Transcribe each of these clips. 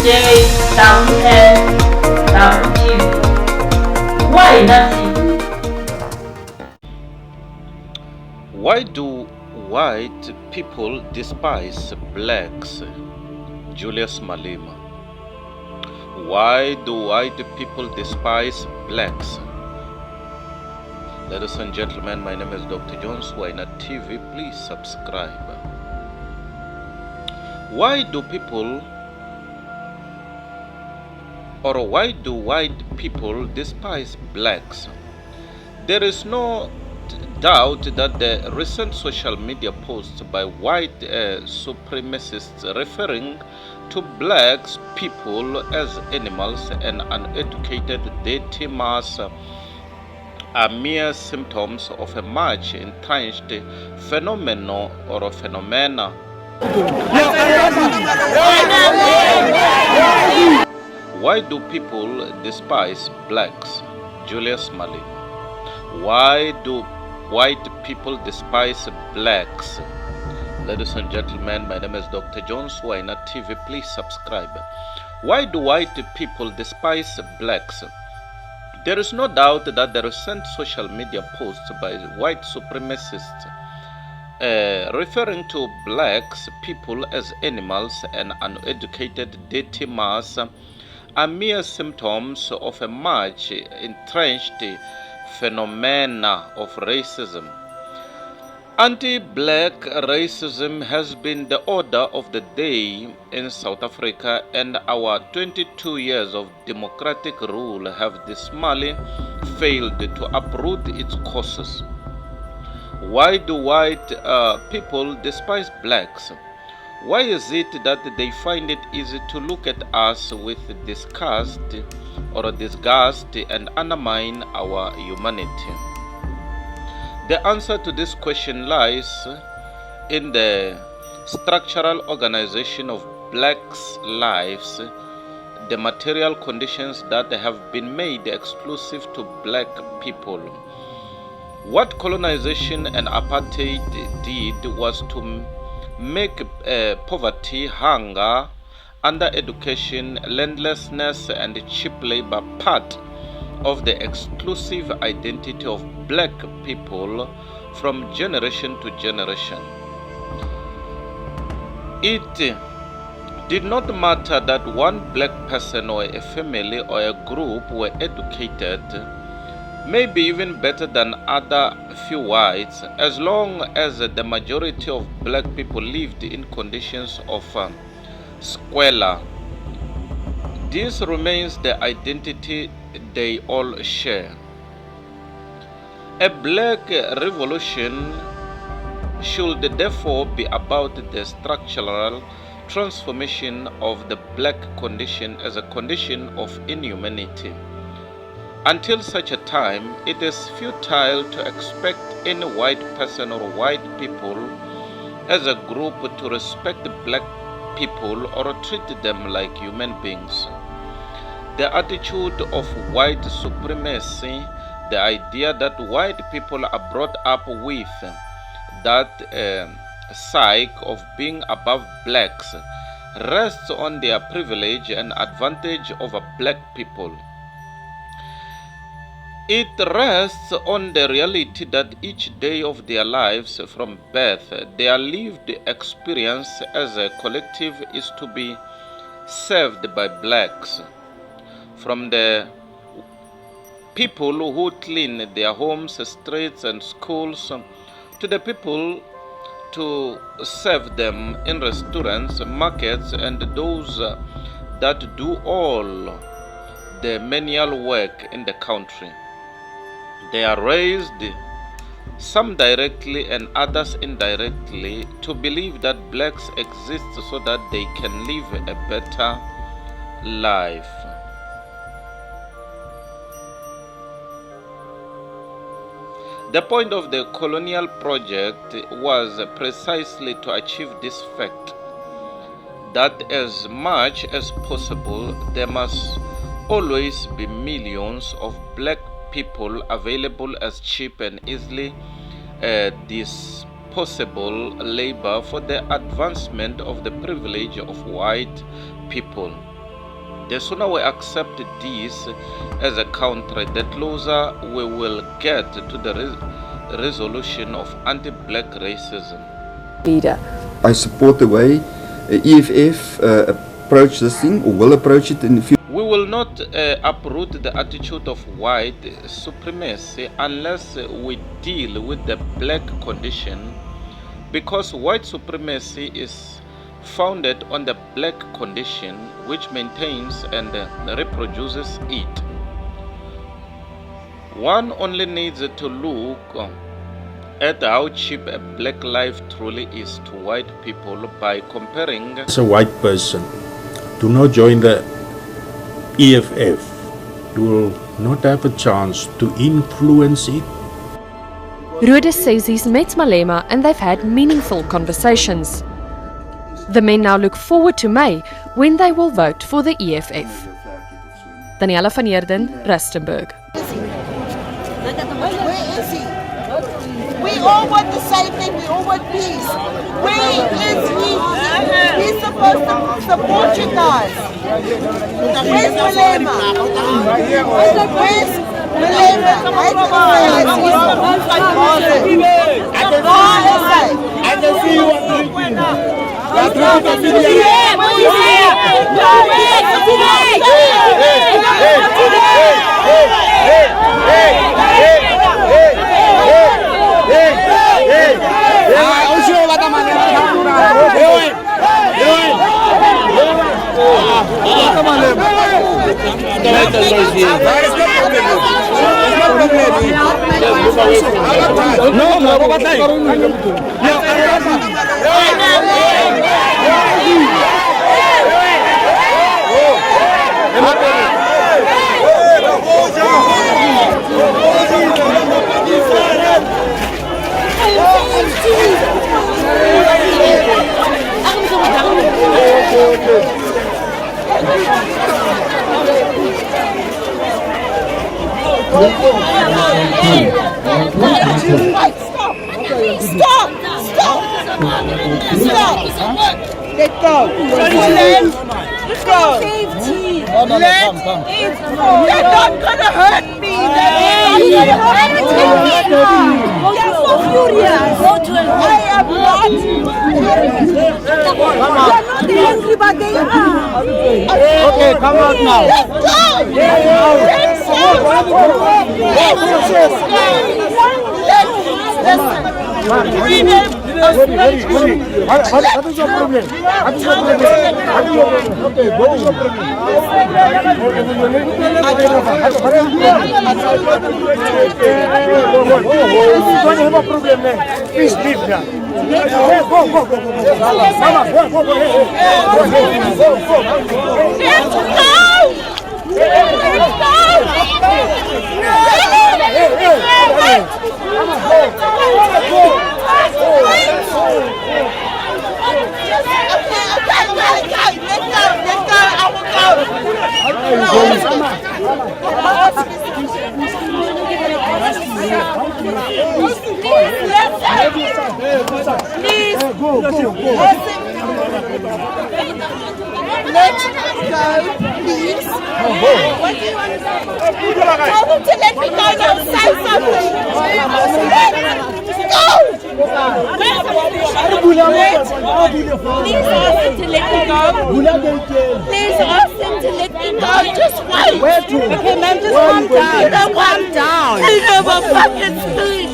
Why not? Why do white people despise blacks? Julius Malema. Why do white people despise blacks? Ladies and gentlemen, my name is Dr. Jones. Why not TV? Please subscribe. Why do white people despise blacks? There is no doubt that the recent social media posts by white supremacists referring to black people as animals and uneducated dirty mass are mere symptoms of a much entrenched phenomenon or phenomena. Why do people despise blacks? Julius Malema. Why do white people despise blacks? Ladies and gentlemen, my name is Dr. Jones. Why not TV? Please subscribe. Why do white people despise blacks? There is no doubt that the recent social media posts by white supremacists referring to blacks people as animals and uneducated dirty mass are mere symptoms of a much entrenched phenomena of racism. Anti-black racism has been the order of the day in South Africa, and our 22 years of democratic rule have dismally failed to uproot its causes. Why do white people despise blacks? Why is it that they find it easy to look at us with disgust and undermine our humanity? The answer to this question lies in the structural organization of blacks' lives, the material conditions that have been made exclusive to black people. What colonization and apartheid did was to make poverty, hunger, under-education, landlessness, and cheap labor part of the exclusive identity of black people from generation to generation. It did not matter that one black person or a family or a group were educated, maybe even better than other few whites, as long as the majority of black people lived in conditions of squalor. This remains the identity they all share. A black revolution should therefore be about the structural transformation of the black condition as a condition of inhumanity. Until such a time, it is futile to expect any white person or white people as a group to respect black people or treat them like human beings. The attitude of white supremacy, the idea that white people are brought up with, that psyche of being above blacks, rests on their privilege and advantage over black people. It rests on the reality that each day of their lives from birth, their lived experience as a collective is to be served by blacks. From the people who clean their homes, streets, and schools, to the people to serve them in restaurants, markets, and those that do all the menial work in the country. They are raised, some directly and others indirectly, to believe that blacks exist so that they can live a better life. The point of the colonial project was precisely to achieve this fact, that as much as possible there must always be millions of black people available as cheap and easily disposable labor for the advancement of the privilege of white people. The sooner we accept this as a country, the closer we will get to the resolution of anti-black racism. Leader. I support the way EFF approach this thing, or will approach it in the future. We will not uproot the attitude of white supremacy unless we deal with the black condition, because white supremacy is founded on the black condition, which maintains and reproduces it. One only needs to look at how cheap a black life truly is to white people by comparing. As a white person, do not join the EFF. You will not have a chance to influence it. Rhoda says he's met Malema and they've had meaningful conversations. The men now look forward to May when they will vote for the EFF. Daniela van Heerden, Rustenburg. Where is he? We all want the same thing. We all want peace. Where is he? He's supposed to support you guys. Where's Malema? Where's Malema? I can see you are drinking. You are drinking Stop! Let go! Let go! They're not gonna hurt me! You're so furious! I am not furious! You're not angry, but they are! Okay, come out now. Let go! Freedom of speech! What is your problem? What is your problem? What is your problem? Okay, what is your problem? Don't have a problem, man. Please leave here. Go. Mama, go. Tell them to let me go now, say something. Go! Please ask them to let me go. Please ask them to let me go. Just wait. Okay, ma'am, just calm down. Calm down. Freedom of fucking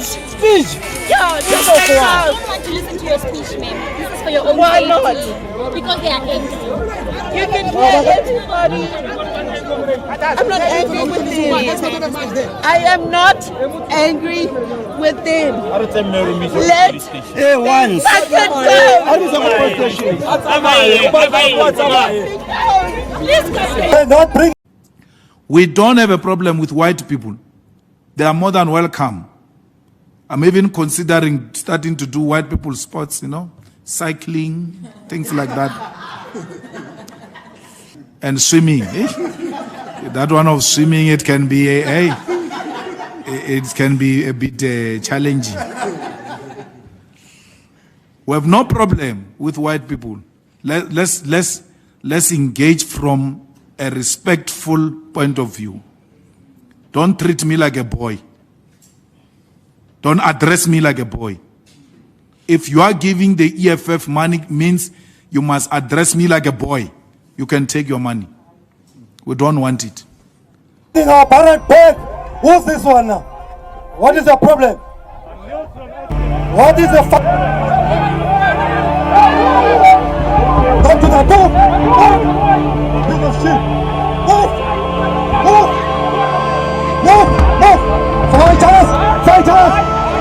speech. Yeah, just let go. I don't want to listen to your speech, ma'am. This is for your own Why safety. not? Because they are angry. You can hear everybody. I'm not angry with them. I am not angry with them. Let We don't have a problem with white people. They are more than welcome. I'm even considering starting to do white people sports, cycling, things like that. And swimming. That one of swimming, it can be it can be a bit challenging. We have no problem with white people. Let's engage from a respectful point of view. Don't treat me like a boy. Don't address me like a boy. If you are giving the EFF money, means you must address me like a boy. You can take your money. We don't want it. Our parent back. Who's this one now? What is the problem? What is the Come to the door! Move! Piece of shit! Move! Move! Move! Move! Fight us! Fight us!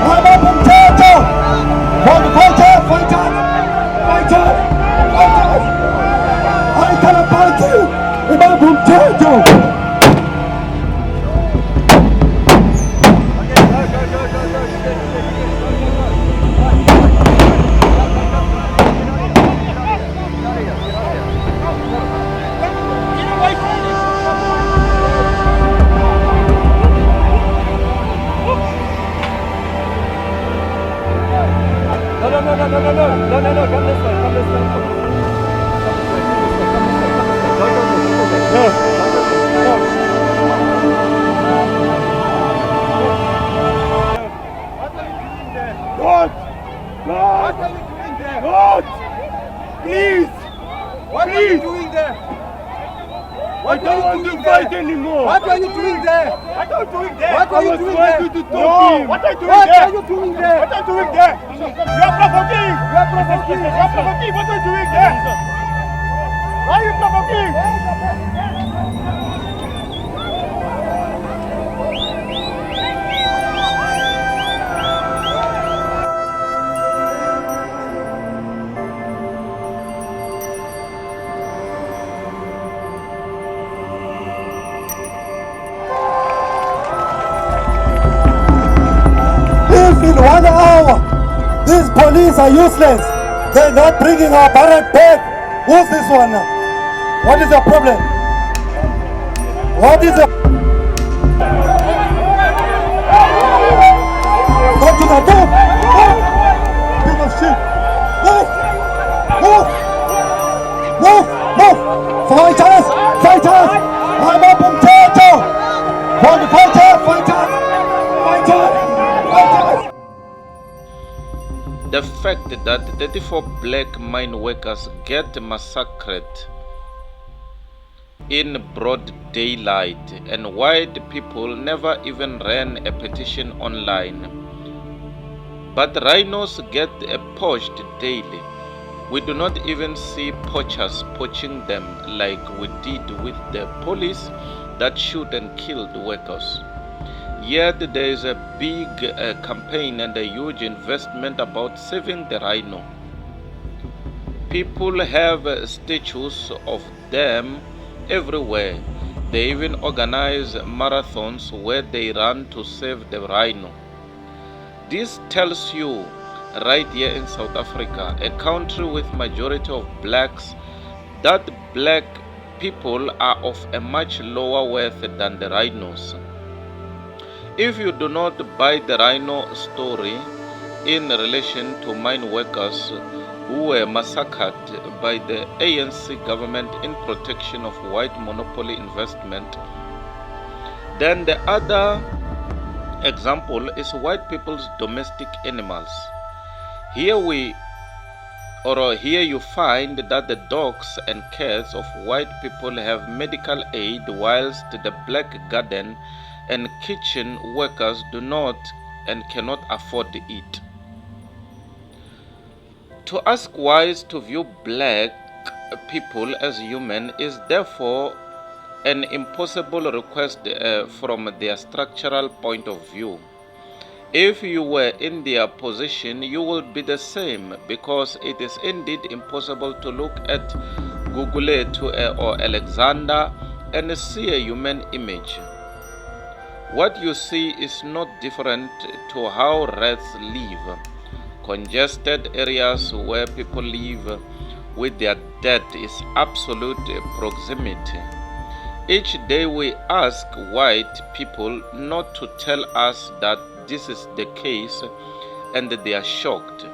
I'm up from Teto! Fight us! Fight us! Fight us! Fight us! I cannot fight you! I'm up from Teto! No, come this way, come this way. God! God! God! Please! What are you doing there? I don't want to fight anymore. What are you doing there? What are you doing there? What are you doing there? No, what are you doing there? What are you doing there? What are you doing there? You are provoking! You are provoking! You are provoking! What are you doing there? Why are you provoking? In 1 hour, these police are useless. They're not bringing our parrot back. Who's this one now? What is the problem? What is the... Go to the door! Move! Piece of shit! Move! Move! Move! Move! Fight us! Fight us! I'm up from Teto! Fight us! Fight us! Fight us! Fight us! The fact that 34 black mine workers get massacred in broad daylight and white people never even ran a petition online, but rhinos get poached daily. We do not even see poachers poaching them like we did with the police that shoot and killed workers. Yet there is a big campaign and a huge investment about saving the rhino. People have statues of them everywhere. They even organize marathons where they run to save the rhino. This tells you right here in South Africa, a country with majority of blacks, that black people are of a much lower worth than the rhinos. If you do not buy the rhino story in relation to mine workers who were massacred by the ANC government in protection of white monopoly investment, then the other example is white people's domestic animals. Here you find that the dogs and cats of white people have medical aid, whilst the black garden and kitchen workers do not and cannot afford it. To ask whites to view black people as human is therefore an impossible request from their structural point of view. If you were in their position, you will be the same, because it is indeed impossible to look at Google or Alexander and see a human image. What you see is not different to how rats live. Congested areas where people live with their dead is absolute proximity. Each day we ask white people not to tell us that this is the case, and they are shocked.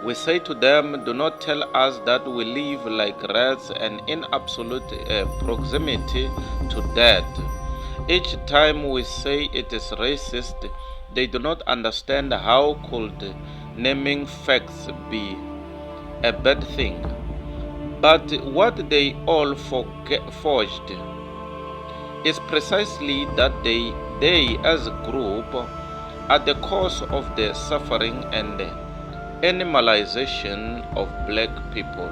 We say to them, do not tell us that we live like rats and in absolute proximity to death. Each time we say it is racist, they do not understand how could naming facts be a bad thing. But what they all forged is precisely that they as a group are the cause of the suffering and animalization of black people.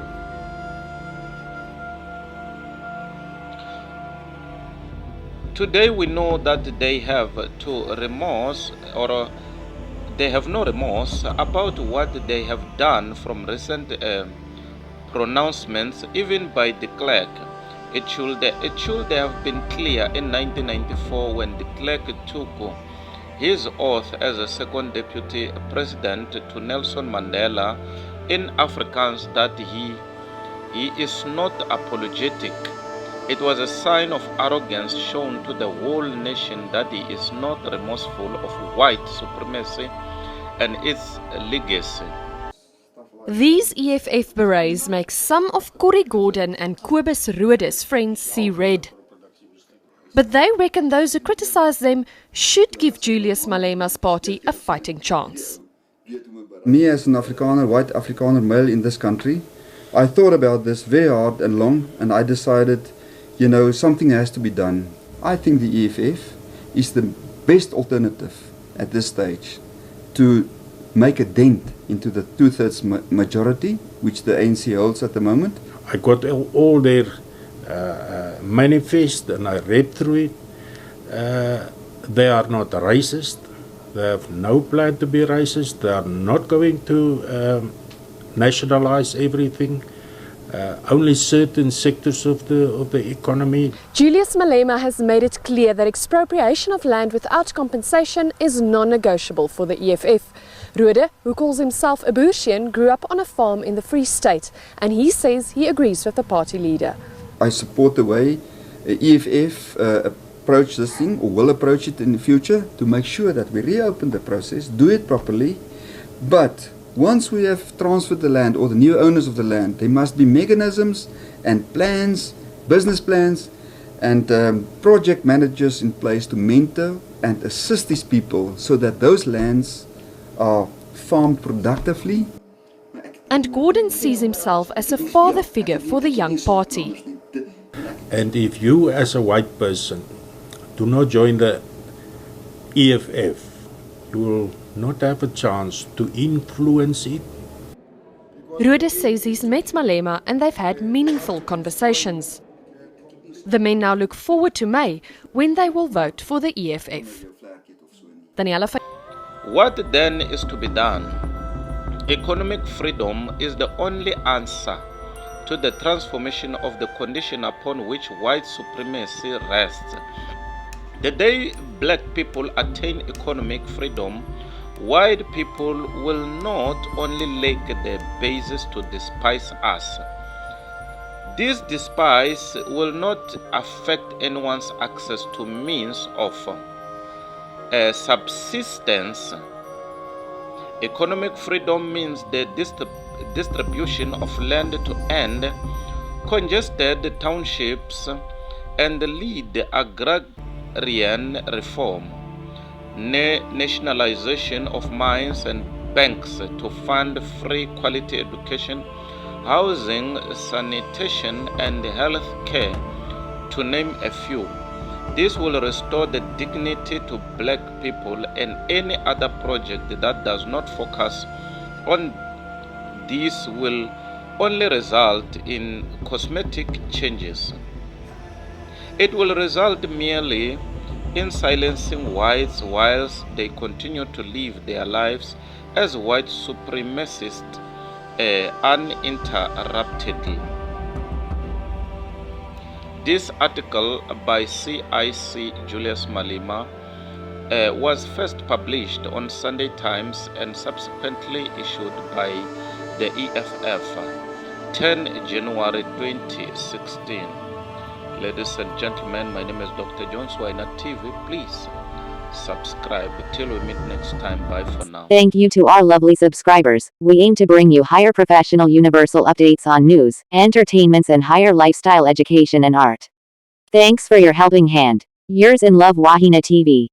Today we know that they have no remorse about what they have done. From recent pronouncements, even by de Klerk. It should have been clear in 1994 when de Klerk took his oath as a second deputy president to Nelson Mandela in Afrikaans that he is not apologetic. It was a sign of arrogance shown to the whole nation that he is not remorseful of white supremacy and its legacy. These EFF berets make some of Corrie Gordon and Kobus Rode's friends see red. But they reckon those who criticise them should give Julius Malema's party a fighting chance. Me as an Afrikaner, white Afrikaner male in this country, I thought about this very hard and long, and I decided, something has to be done. I think the EFF is the best alternative at this stage to make a dent into the two-thirds majority which the ANC holds at the moment. I got all their manifest and I read through it. They are not racist. They have no plan to be racist. They are not going to nationalize everything. Only certain sectors of the economy. Julius Malema has made it clear that expropriation of land without compensation is non-negotiable for the EFF. Rode, who calls himself a Boersien, grew up on a farm in the Free State, and he says he agrees with the party leader. I support the way EFF approach this thing, or will approach it in the future, to make sure that we reopen the process, do it properly. But once we have transferred the land, or the new owners of the land, there must be mechanisms and plans, business plans, and project managers in place to mentor and assist these people so that those lands are farmed productively. And Gordon sees himself as a father figure for the young party. And if you as a white person do not join the EFF, you will not have a chance to influence it. Rode says he's met Malema and they've had meaningful conversations. The men now look forward to May when they will vote for the EFF. Daniela. What then is to be done? Economic freedom is the only answer to the transformation of the condition upon which white supremacy rests. The day black people attain economic freedom, white people will not only lay the basis to despise us. This despise will not affect anyone's access to means of subsistence. Economic freedom means the distribution of land to end congested townships and lead agrarian reform, nationalization of mines and banks to fund free quality education, housing, sanitation, and health care, to name a few. This will restore the dignity to black people, and any other project that does not focus on this will only result in cosmetic changes. It will result merely in silencing whites whilst they continue to live their lives as white supremacists uninterruptedly. This article by CIC Julius Malema was first published on Sunday Times and subsequently issued by the EFF 10 January 2016. Ladies and gentlemen, my name is Dr. Jones Wynat TV. Please subscribe. Till we meet next time. Bye for now. Thank you to our lovely subscribers. We aim to bring you higher professional universal updates on news, entertainments and higher lifestyle education and art. Thanks for your helping hand. Yours in love, Wahina TV.